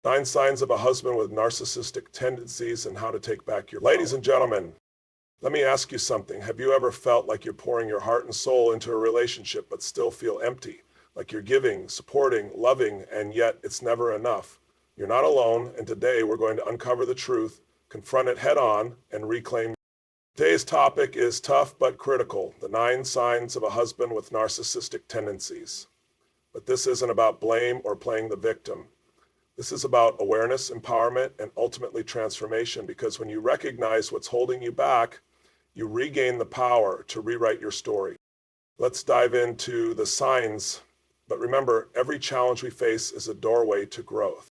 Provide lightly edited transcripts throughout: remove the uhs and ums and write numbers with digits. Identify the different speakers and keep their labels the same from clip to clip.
Speaker 1: 9 signs of a husband with narcissistic tendencies and how to take back your power. Ladies and gentlemen, let me ask you something. Have you ever felt like you're pouring your heart and soul into a relationship but still feel empty? Like you're giving, supporting, loving, and yet it's never enough? You're not alone, and today we're going to uncover the truth, confront it head on, and reclaim. Today's topic is tough but critical, the 9 signs of a husband with narcissistic tendencies. But this isn't about blame or playing the victim. This is about awareness, empowerment, and ultimately transformation, because when you recognize what's holding you back, you regain the power to rewrite your story. Let's dive into the signs, but remember, every challenge we face is a doorway to growth.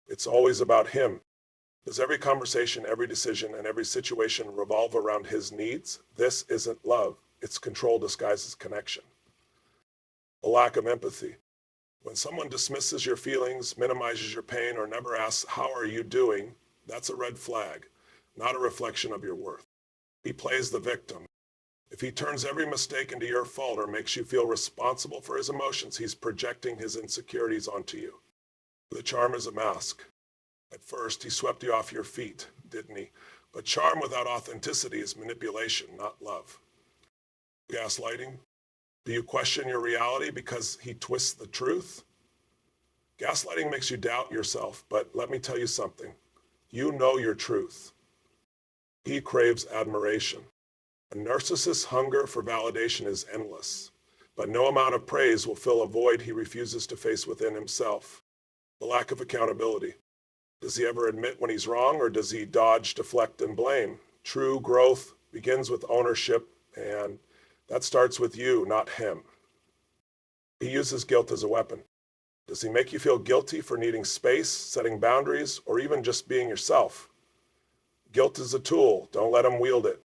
Speaker 1: It's always about him. Does every conversation, every decision, and every situation revolve around his needs? This isn't love. It's control disguised as connection. A lack of empathy. When someone dismisses your feelings, minimizes your pain, or never asks, "How are you doing?" that's a red flag, not a reflection of your worth. He plays the victim. If he turns every mistake into your fault or makes you feel responsible for his emotions, he's projecting his insecurities onto you. The charm is a mask. At first, he swept you off your feet, didn't he? But charm without authenticity is manipulation, not love. Gaslighting. Do you question your reality because he twists the truth? Gaslighting makes you doubt yourself, but let me tell you something. You know your truth. He craves admiration. A narcissist's hunger for validation is endless, but no amount of praise will fill a void he refuses to face within himself. The lack of accountability. Does he ever admit when he's wrong, or does he dodge, deflect, and blame? True growth begins with ownership, and that starts with you, not him. He uses guilt as a weapon. Does he make you feel guilty for needing space, setting boundaries, or even just being yourself? Guilt is a tool. Don't let him wield it.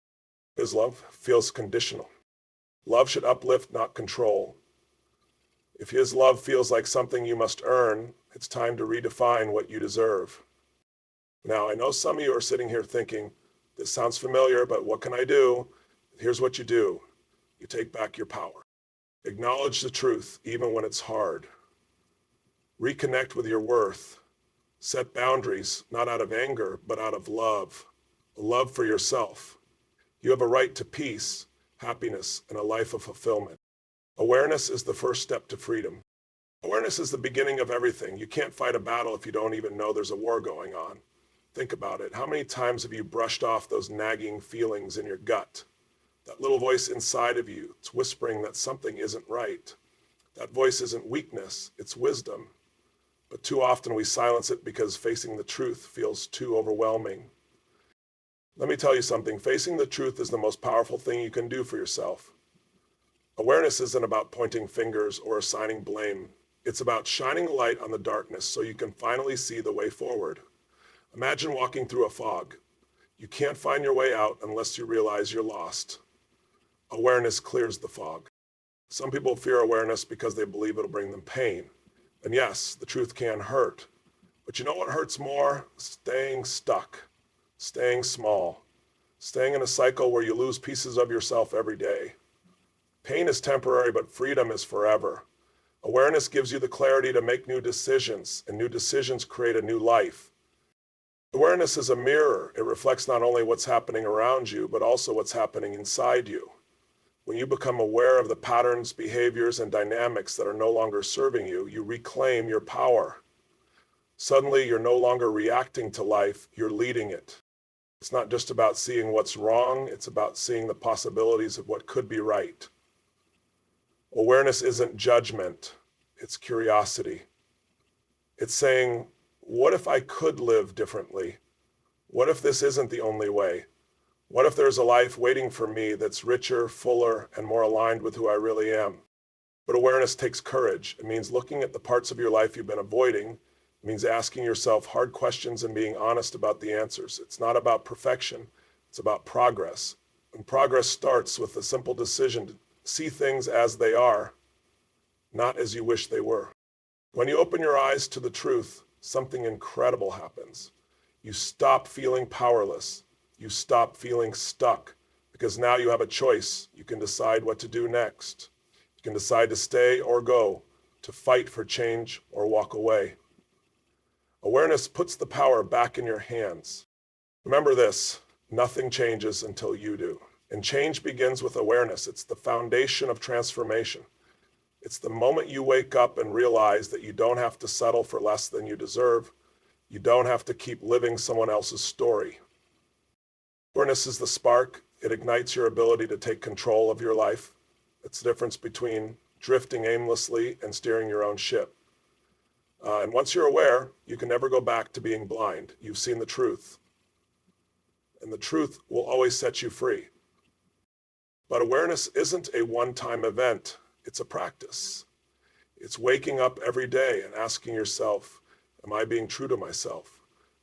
Speaker 1: His love feels conditional. Love should uplift, not control. If his love feels like something you must earn, it's time to redefine what you deserve. Now, I know some of you are sitting here thinking, this sounds familiar, but what can I do? Here's what you do. You take back your power. Acknowledge the truth, even when it's hard. Reconnect with your worth. Set boundaries, not out of anger, but out of love. A love for yourself. You have a right to peace, happiness, and a life of fulfillment. Awareness is the first step to freedom. Awareness is the beginning of everything. You can't fight a battle if you don't even know there's a war going on. Think about it. How many times have you brushed off those nagging feelings in your gut? That little voice inside of you, it's whispering that something isn't right. That voice isn't weakness, it's wisdom. But too often we silence it because facing the truth feels too overwhelming. Let me tell you something. Facing the truth is the most powerful thing you can do for yourself. Awareness isn't about pointing fingers or assigning blame. It's about shining a light on the darkness so you can finally see the way forward. Imagine walking through a fog. You can't find your way out unless you realize you're lost. Awareness clears the fog. Some people fear awareness because they believe it'll bring them pain. And yes, the truth can hurt. But you know what hurts more? Staying stuck, staying small, staying in a cycle where you lose pieces of yourself every day. Pain is temporary, but freedom is forever. Awareness gives you the clarity to make new decisions, and new decisions create a new life. Awareness is a mirror. It reflects not only what's happening around you, but also what's happening inside you. When you become aware of the patterns, behaviors, and dynamics that are no longer serving you, you reclaim your power. Suddenly, you're no longer reacting to life, you're leading it. It's not just about seeing what's wrong, it's about seeing the possibilities of what could be right. Awareness isn't judgment, it's curiosity. It's saying, what if I could live differently? What if this isn't the only way? What if there's a life waiting for me that's richer, fuller, and more aligned with who I really am? But awareness takes courage. It means looking at the parts of your life you've been avoiding. It means asking yourself hard questions and being honest about the answers. It's not about perfection, it's about progress. And progress starts with the simple decision to see things as they are, not as you wish they were. When you open your eyes to the truth, something incredible happens. You stop feeling powerless. You stop feeling stuck, because now you have a choice. You can decide what to do next. You can decide to stay or go, to fight for change or walk away. Awareness puts the power back in your hands. Remember this, nothing changes until you do. And change begins with awareness. It's the foundation of transformation. It's the moment you wake up and realize that you don't have to settle for less than you deserve. You don't have to keep living someone else's story. Awareness is the spark. It ignites your ability to take control of your life. It's the difference between drifting aimlessly and steering your own ship. And once you're aware, you can never go back to being blind. You've seen the truth. And the truth will always set you free. But awareness isn't a one-time event. It's a practice. It's waking up every day and asking yourself, am I being true to myself?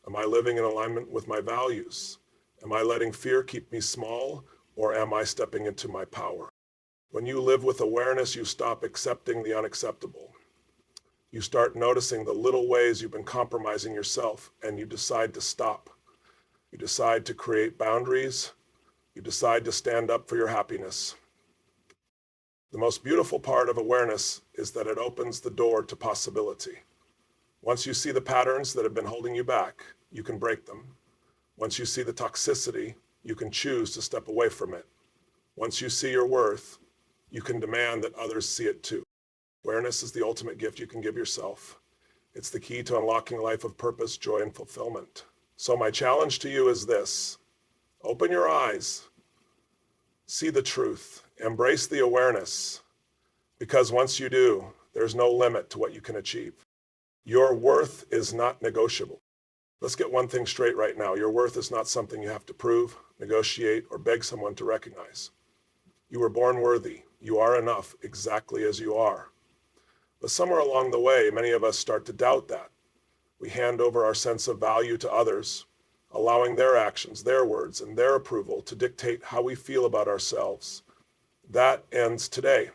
Speaker 1: Am I living in alignment with my values? Am I letting fear keep me small, or am I stepping into my power? When you live with awareness, you stop accepting the unacceptable. You start noticing the little ways you've been compromising yourself, and you decide to stop. You decide to create boundaries. You decide to stand up for your happiness. The most beautiful part of awareness is that it opens the door to possibility. Once you see the patterns that have been holding you back, you can break them. Once you see the toxicity, you can choose to step away from it. Once you see your worth, you can demand that others see it too. Awareness is the ultimate gift you can give yourself. It's the key to unlocking a life of purpose, joy, and fulfillment. So my challenge to you is this. Open your eyes. See the truth. Embrace the awareness. Because once you do, there's no limit to what you can achieve. Your worth is not negotiable. Let's get one thing straight right now. Your worth is not something you have to prove, negotiate, or beg someone to recognize. You were born worthy. You are enough exactly as you are. But somewhere along the way, many of us start to doubt that. We hand over our sense of value to others, allowing their actions, their words, and their approval to dictate how we feel about ourselves. That ends today.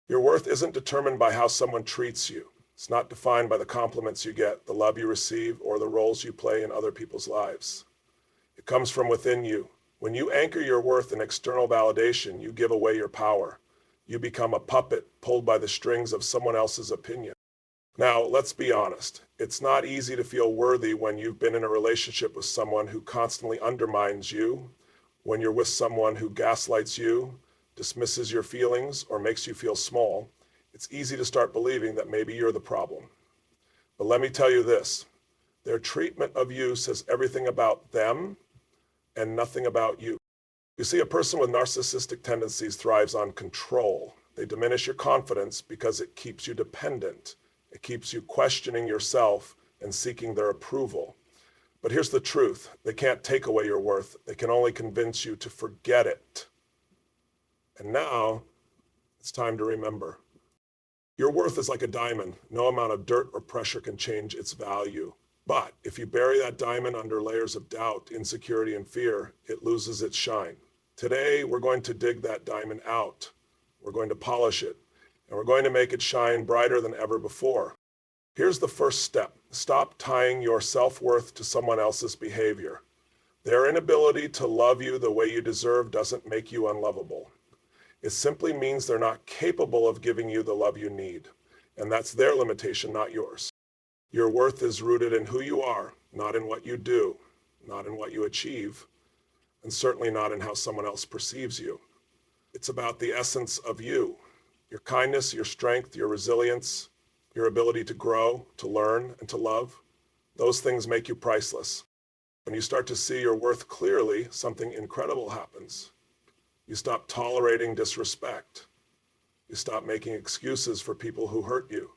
Speaker 1: Your worth isn't determined by how someone treats you. It's not defined by the compliments you get, the love you receive, or the roles you play in other people's lives. It comes from within you. When you anchor your worth in external validation, you give away your power. You become a puppet pulled by the strings of someone else's opinion. Now, let's be honest. It's not easy to feel worthy when you've been in a relationship with someone who constantly undermines you, when you're with someone who gaslights you, dismisses your feelings, or makes you feel small. It's easy to start believing that maybe you're the problem. But let me tell you this, their treatment of you says everything about them and nothing about you. You see, a person with narcissistic tendencies thrives on control. They diminish your confidence because it keeps you dependent. It keeps you questioning yourself and seeking their approval. But here's the truth, they can't take away your worth. They can only convince you to forget it. And now, it's time to remember. Your worth is like a diamond. No amount of dirt or pressure can change its value. But if you bury that diamond under layers of doubt, insecurity, and fear, it loses its shine. Today, we're going to dig that diamond out. We're going to polish it, and we're going to make it shine brighter than ever before. Here's the first step. Stop tying your self-worth to someone else's behavior. Their inability to love you the way you deserve doesn't make you unlovable. It simply means they're not capable of giving you the love you need. And that's their limitation, not yours. Your worth is rooted in who you are, not in what you do, not in what you achieve, and certainly not in how someone else perceives you. It's about the essence of you, your kindness, your strength, your resilience, your ability to grow, to learn, and to love. Those things make you priceless. When you start to see your worth clearly, something incredible happens. You stop tolerating disrespect. You stop making excuses for people who hurt you.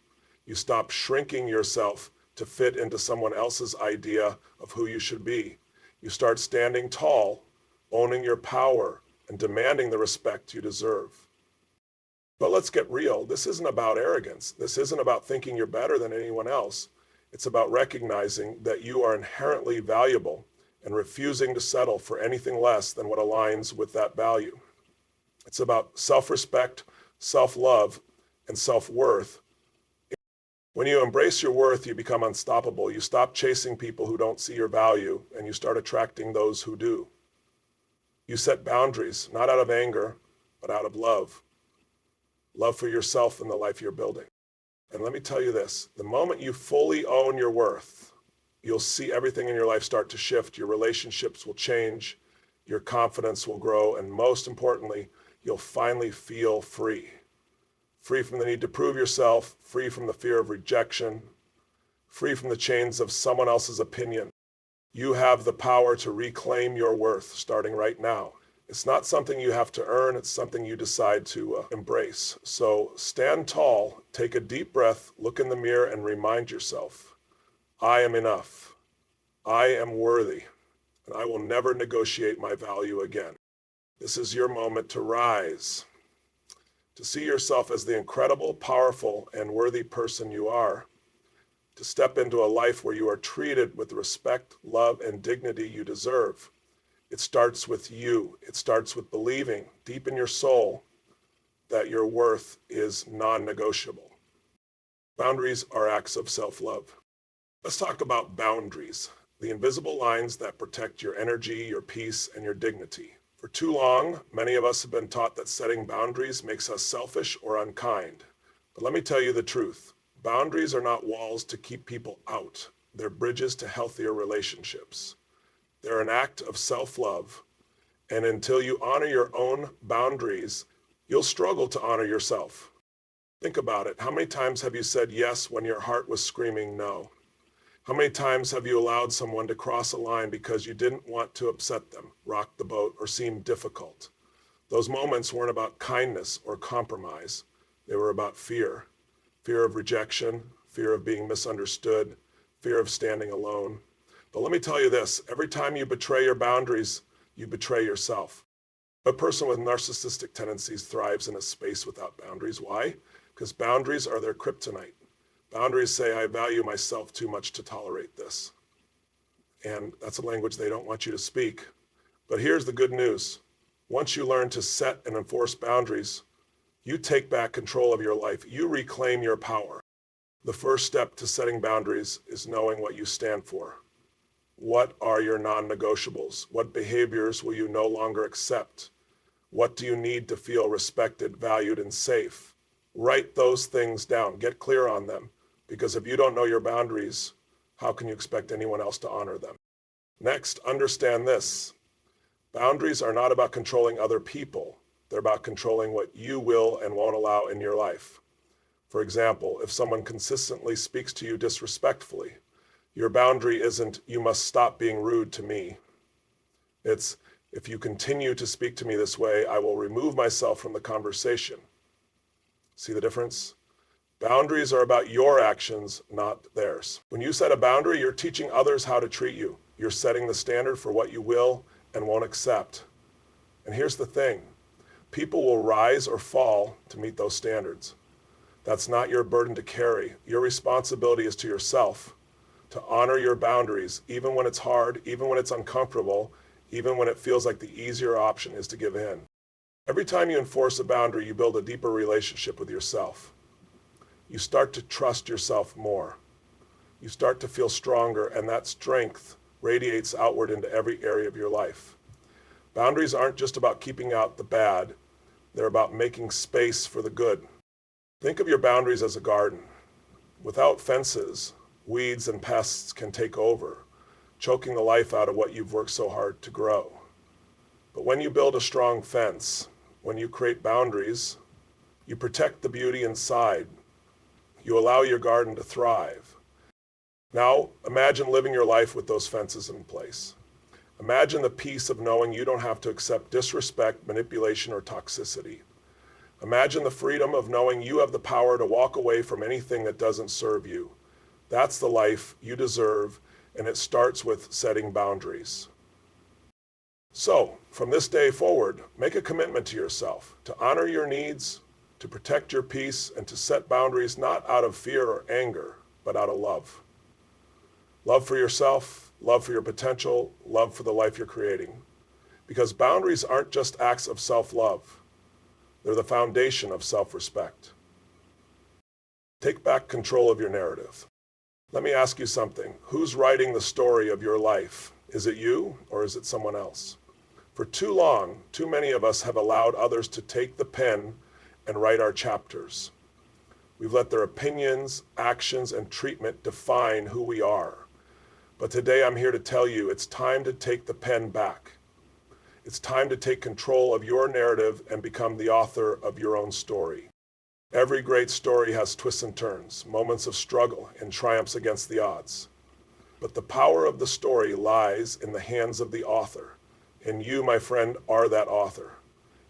Speaker 1: You stop shrinking yourself to fit into someone else's idea of who you should be. You start standing tall, owning your power, and demanding the respect you deserve. But let's get real. This isn't about arrogance. This isn't about thinking you're better than anyone else. It's about recognizing that you are inherently valuable and refusing to settle for anything less than what aligns with that value. It's about self-respect, self-love, and self-worth. When you embrace your worth, you become unstoppable. You stop chasing people who don't see your value, and you start attracting those who do. You set boundaries, not out of anger, but out of love. Love for yourself and the life you're building. And let me tell you this, the moment you fully own your worth, you'll see everything in your life start to shift. Your relationships will change, your confidence will grow, and most importantly, you'll finally feel free. Free from the need to prove yourself, free from the fear of rejection, free from the chains of someone else's opinion. You have the power to reclaim your worth starting right now. It's not something you have to earn, it's something you decide to embrace. So stand tall, take a deep breath, look in the mirror and remind yourself, I am enough. I am worthy, and I will never negotiate my value again. This is your moment to rise, to see yourself as the incredible, powerful, and worthy person you are, to step into a life where you are treated with the respect, love, and dignity you deserve. It starts with you. It starts with believing deep in your soul that your worth is non-negotiable. Boundaries are acts of self-love. Let's talk about boundaries, the invisible lines that protect your energy, your peace, and your dignity. For too long, many of us have been taught that setting boundaries makes us selfish or unkind. But let me tell you the truth. Boundaries are not walls to keep people out. They're bridges to healthier relationships. They're an act of self-love. And until you honor your own boundaries, you'll struggle to honor yourself. Think about it. How many times have you said yes when your heart was screaming no? How many times have you allowed someone to cross a line because you didn't want to upset them, rock the boat, or seem difficult? Those moments weren't about kindness or compromise. They were about fear. Fear of rejection, fear of being misunderstood, fear of standing alone. But let me tell you this, every time you betray your boundaries, you betray yourself. A person with narcissistic tendencies thrives in a space without boundaries. Why? Because boundaries are their kryptonite. Boundaries say, I value myself too much to tolerate this. And that's a language they don't want you to speak. But here's the good news. Once you learn to set and enforce boundaries, you take back control of your life. You reclaim your power. The first step to setting boundaries is knowing what you stand for. What are your non-negotiables? What behaviors will you no longer accept? What do you need to feel respected, valued, and safe? Write those things down. Get clear on them. Because if you don't know your boundaries, how can you expect anyone else to honor them? Next, understand this. Boundaries are not about controlling other people. They're about controlling what you will and won't allow in your life. For example, if someone consistently speaks to you disrespectfully, your boundary isn't, you must stop being rude to me. It's, if you continue to speak to me this way, I will remove myself from the conversation. See the difference? Boundaries are about your actions, not theirs. When you set a boundary, you're teaching others how to treat you. You're setting the standard for what you will and won't accept. And here's the thing. People will rise or fall to meet those standards. That's not your burden to carry. Your responsibility is to yourself, to honor your boundaries, even when it's hard, even when it's uncomfortable, even when it feels like the easier option is to give in. Every time you enforce a boundary, you build a deeper relationship with yourself. You start to trust yourself more. You start to feel stronger, and that strength radiates outward into every area of your life. Boundaries aren't just about keeping out the bad. They're about making space for the good. Think of your boundaries as a garden. Without fences, weeds and pests can take over, choking the life out of what you've worked so hard to grow. But when you build a strong fence, when you create boundaries, you protect the beauty inside. You allow your garden to thrive. Now, imagine living your life with those fences in place. Imagine the peace of knowing you don't have to accept disrespect, manipulation, or toxicity. Imagine the freedom of knowing you have the power to walk away from anything that doesn't serve you. That's the life you deserve, and it starts with setting boundaries. So, from this day forward, make a commitment to yourself to honor your needs, to protect your peace, and to set boundaries not out of fear or anger, but out of love. Love for yourself, love for your potential, love for the life you're creating. Because boundaries aren't just acts of self-love. They're the foundation of self-respect. Take back control of your narrative. Let me ask you something. Who's writing the story of your life? Is it you or is it someone else? For too long, too many of us have allowed others to take the pen and write our chapters. We've let their opinions, actions, and treatment define who we are. But today I'm here to tell you it's time to take the pen back. It's time to take control of your narrative and become the author of your own story. Every great story has twists and turns, moments of struggle and triumphs against the odds. But the power of the story lies in the hands of the author. And you, my friend, are that author.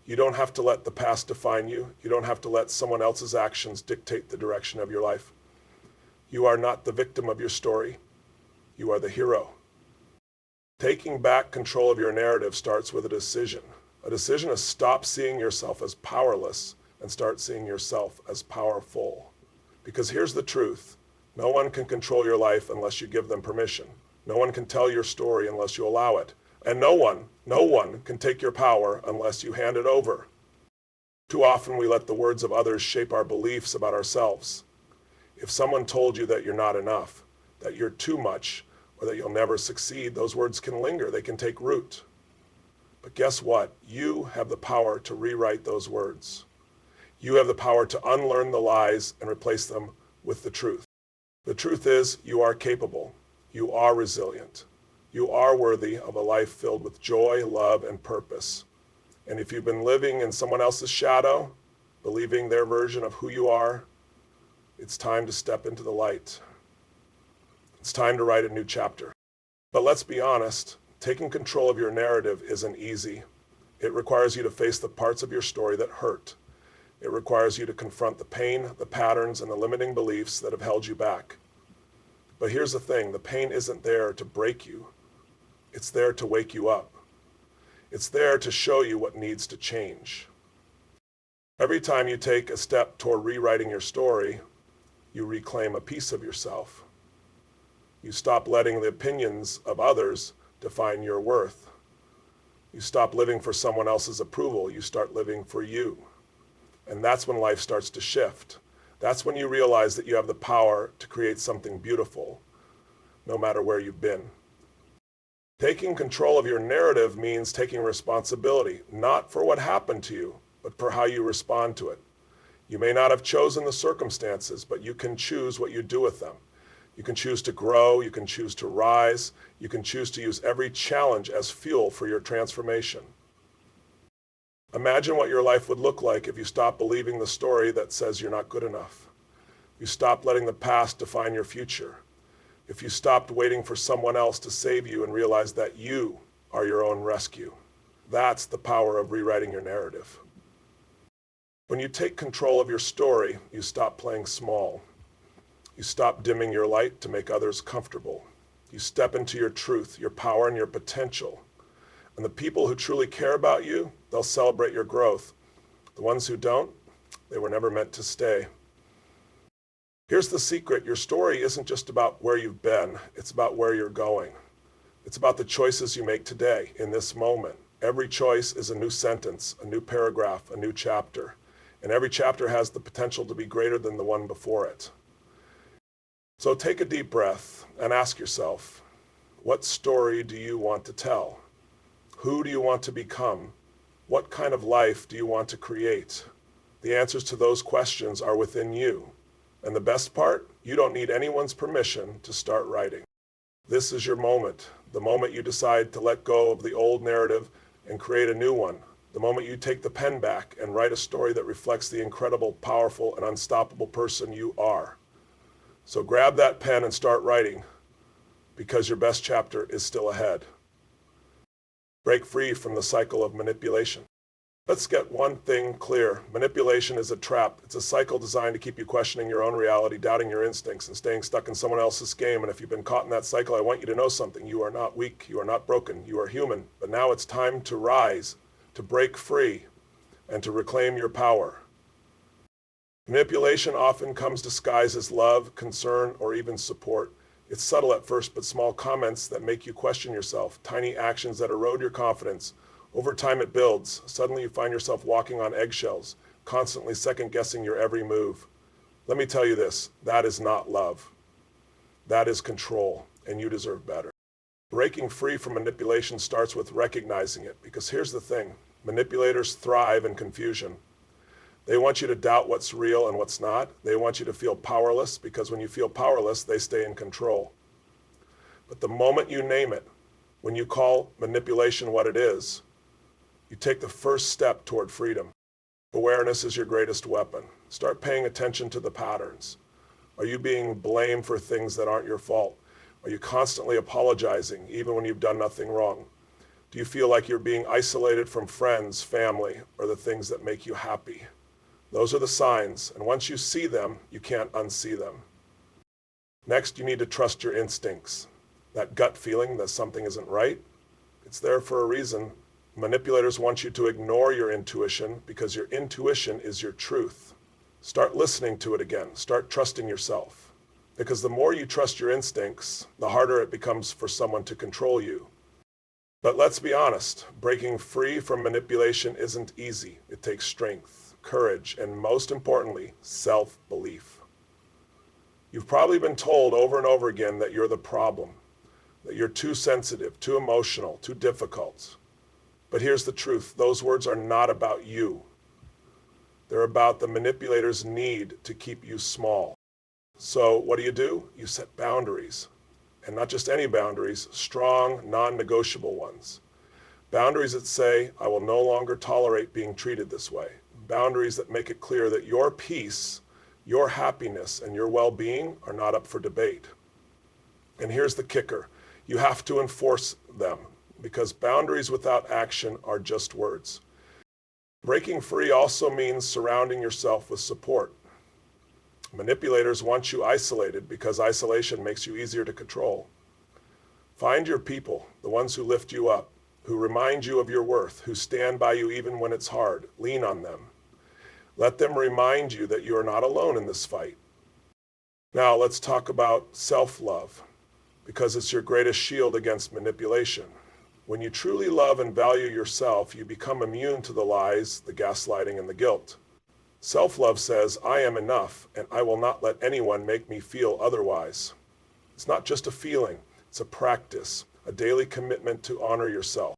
Speaker 1: You don't have to let the past define you. You don't have to let someone else's actions dictate the direction of your life. You are not the victim of your story. You are the hero. Taking back control of your narrative starts with a decision. A decision to stop seeing yourself as powerless and start seeing yourself as powerful. Because here's the truth. No one can control your life unless you give them permission. No one can tell your story unless you allow it. And no one can take your power unless you hand it over. Too often we let the words of others shape our beliefs about ourselves. If someone told you that you're not enough, that you're too much, or that you'll never succeed, those words can linger, they can take root. But guess what? You have the power to rewrite those words. You have the power to unlearn the lies and replace them with the truth. The truth is, you are capable. You are resilient. You are worthy of a life filled with joy, love, and purpose. And if you've been living in someone else's shadow, believing their version of who you are, it's time to step into the light. It's time to write a new chapter. But let's be honest, taking control of your narrative isn't easy. It requires you to face the parts of your story that hurt. It requires you to confront the pain, the patterns, and the limiting beliefs that have held you back. But here's the thing, the pain isn't there to break you. It's there to wake you up. It's there to show you what needs to change. Every time you take a step toward rewriting your story, you reclaim a piece of yourself. You stop letting the opinions of others define your worth. You stop living for someone else's approval. You start living for you. And that's when life starts to shift. That's when you realize that you have the power to create something beautiful, no matter where you've been. Taking control of your narrative means taking responsibility, not for what happened to you, but for how you respond to it. You may not have chosen the circumstances, but you can choose what you do with them. You can choose to grow, you can choose to rise, you can choose to use every challenge as fuel for your transformation. Imagine what your life would look like if you stopped believing the story that says you're not good enough. You stopped letting the past define your future. If you stopped waiting for someone else to save you and realized that you are your own rescue. That's the power of rewriting your narrative. When you take control of your story, you stop playing small. You stop dimming your light to make others comfortable. You step into your truth, your power, and your potential. And the people who truly care about you, they'll celebrate your growth. The ones who don't, they were never meant to stay. Here's the secret. Your story isn't just about where you've been. It's about where you're going. It's about the choices you make today, in this moment. Every choice is a new sentence, a new paragraph, a new chapter. And every chapter has the potential to be greater than the one before it. So take a deep breath and ask yourself, what story do you want to tell? Who do you want to become? What kind of life do you want to create? The answers to those questions are within you. And the best part, you don't need anyone's permission to start writing. This is your moment, the moment you decide to let go of the old narrative and create a new one, the moment you take the pen back and write a story that reflects the incredible, powerful, and unstoppable person you are. So grab that pen and start writing, because your best chapter is still ahead. Break free from the cycle of manipulation. Let's get one thing clear. Manipulation is a trap. It's a cycle designed to keep you questioning your own reality, doubting your instincts, and staying stuck in someone else's game. And if you've been caught in that cycle, I want you to know something. You are not weak. You are not broken. You are human. But now it's time to rise, to break free, and to reclaim your power. Manipulation often comes disguised as love, concern, or even support. It's subtle at first, but small comments that make you question yourself, tiny actions that erode your confidence. Over time it builds. Suddenly you find yourself walking on eggshells, constantly second-guessing your every move. Let me tell you this, that is not love. That is control, and you deserve better. Breaking free from manipulation starts with recognizing it, because here's the thing, manipulators thrive in confusion. They want you to doubt what's real and what's not. They want you to feel powerless, because when you feel powerless, they stay in control. But the moment you name it, when you call manipulation what it is, you take the first step toward freedom. Awareness is your greatest weapon. Start paying attention to the patterns. Are you being blamed for things that aren't your fault? Are you constantly apologizing even when you've done nothing wrong? Do you feel like you're being isolated from friends, family, or the things that make you happy? Those are the signs, and once you see them, you can't unsee them. Next, you need to trust your instincts. That gut feeling that something isn't right, it's there for a reason. Manipulators want you to ignore your intuition because your intuition is your truth. Start listening to it again. Start trusting yourself. Because the more you trust your instincts, the harder it becomes for someone to control you. But let's be honest, breaking free from manipulation isn't easy. It takes strength, courage, and most importantly, self-belief. You've probably been told over and over again that you're the problem, that you're too sensitive, too emotional, too difficult. But here's the truth, those words are not about you. They're about the manipulator's need to keep you small. So what do? You set boundaries. And not just any boundaries, strong, non-negotiable ones. Boundaries that say, I will no longer tolerate being treated this way. Boundaries that make it clear that your peace, your happiness, and your well-being are not up for debate. And here's the kicker. You have to enforce them, because boundaries without action are just words. Breaking free also means surrounding yourself with support. Manipulators want you isolated because isolation makes you easier to control. Find your people, the ones who lift you up, who remind you of your worth, who stand by you even when it's hard. Lean on them. Let them remind you that you are not alone in this fight. Now let's talk about self-love, because it's your greatest shield against manipulation. When you truly love and value yourself, you become immune to the lies, the gaslighting, and the guilt. Self-love says, I am enough, and I will not let anyone make me feel otherwise. It's not just a feeling, it's a practice, a daily commitment to honor yourself.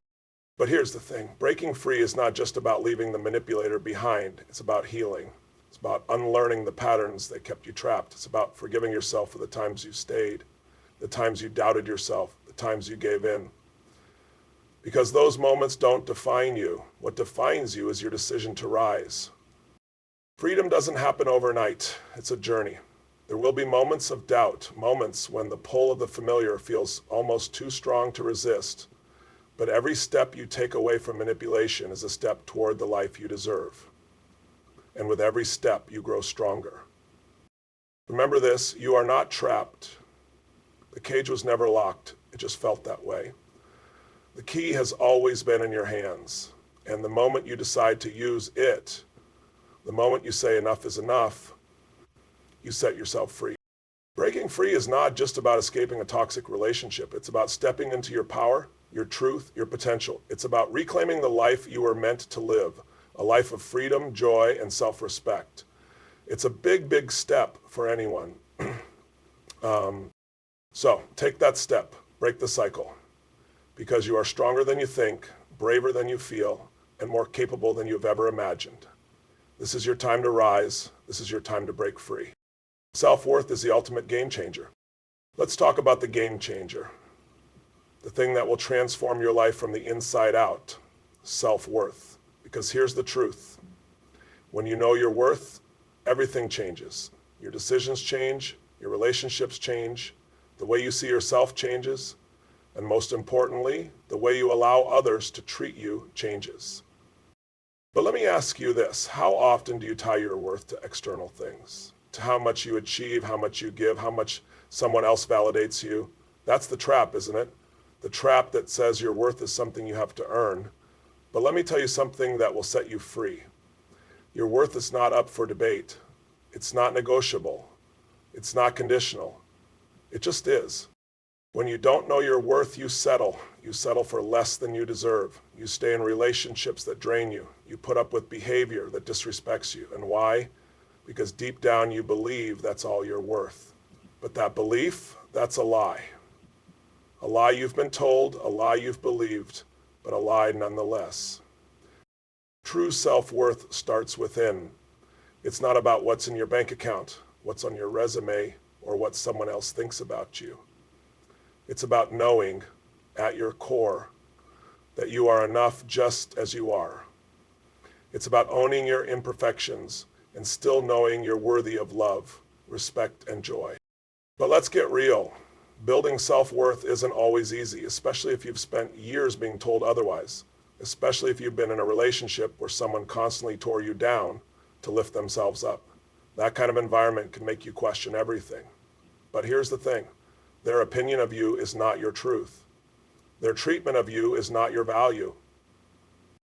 Speaker 1: But here's the thing, breaking free is not just about leaving the manipulator behind, it's about healing. It's about unlearning the patterns that kept you trapped. It's about forgiving yourself for the times you stayed, the times you doubted yourself, the times you gave in. Because those moments don't define you. What defines you is your decision to rise. Freedom doesn't happen overnight. It's a journey. There will be moments of doubt, moments when the pull of the familiar feels almost too strong to resist. But every step you take away from manipulation is a step toward the life you deserve. And with every step, you grow stronger. Remember this, you are not trapped. The cage was never locked. It just felt that way. The key has always been in your hands. And the moment you decide to use it, the moment you say enough is enough, you set yourself free. Breaking free is not just about escaping a toxic relationship. It's about stepping into your power, your truth, your potential. It's about reclaiming the life you were meant to live, a life of freedom, joy, and self-respect. It's a big, big step for anyone. So take that step, break the cycle, because you are stronger than you think, braver than you feel, and more capable than you've ever imagined. This is your time to rise. This is your time to break free. Self-worth is the ultimate game changer. Let's talk about the game changer. The thing that will transform your life from the inside out, self-worth. Because here's the truth. When you know your worth, everything changes. Your decisions change, your relationships change, the way you see yourself changes, and most importantly, the way you allow others to treat you changes. But let me ask you this, how often do you tie your worth to external things? To how much you achieve, how much you give, how much someone else validates you? That's the trap, isn't it? The trap that says your worth is something you have to earn. But let me tell you something that will set you free. Your worth is not up for debate. It's not negotiable. It's not conditional. It just is. When you don't know your worth, you settle. You settle for less than you deserve. You stay in relationships that drain you. You put up with behavior that disrespects you. And why? Because deep down you believe that's all you're worth. But that belief, that's a lie. A lie you've been told, a lie you've believed, but a lie nonetheless. True self-worth starts within. It's not about what's in your bank account, what's on your resume, or what someone else thinks about you. It's about knowing at your core that you are enough just as you are. It's about owning your imperfections and still knowing you're worthy of love, respect, and joy. But let's get real. Building self-worth isn't always easy, especially if you've spent years being told otherwise, especially if you've been in a relationship where someone constantly tore you down to lift themselves up. That kind of environment can make you question everything. But here's the thing. Their opinion of you is not your truth. Their treatment of you is not your value.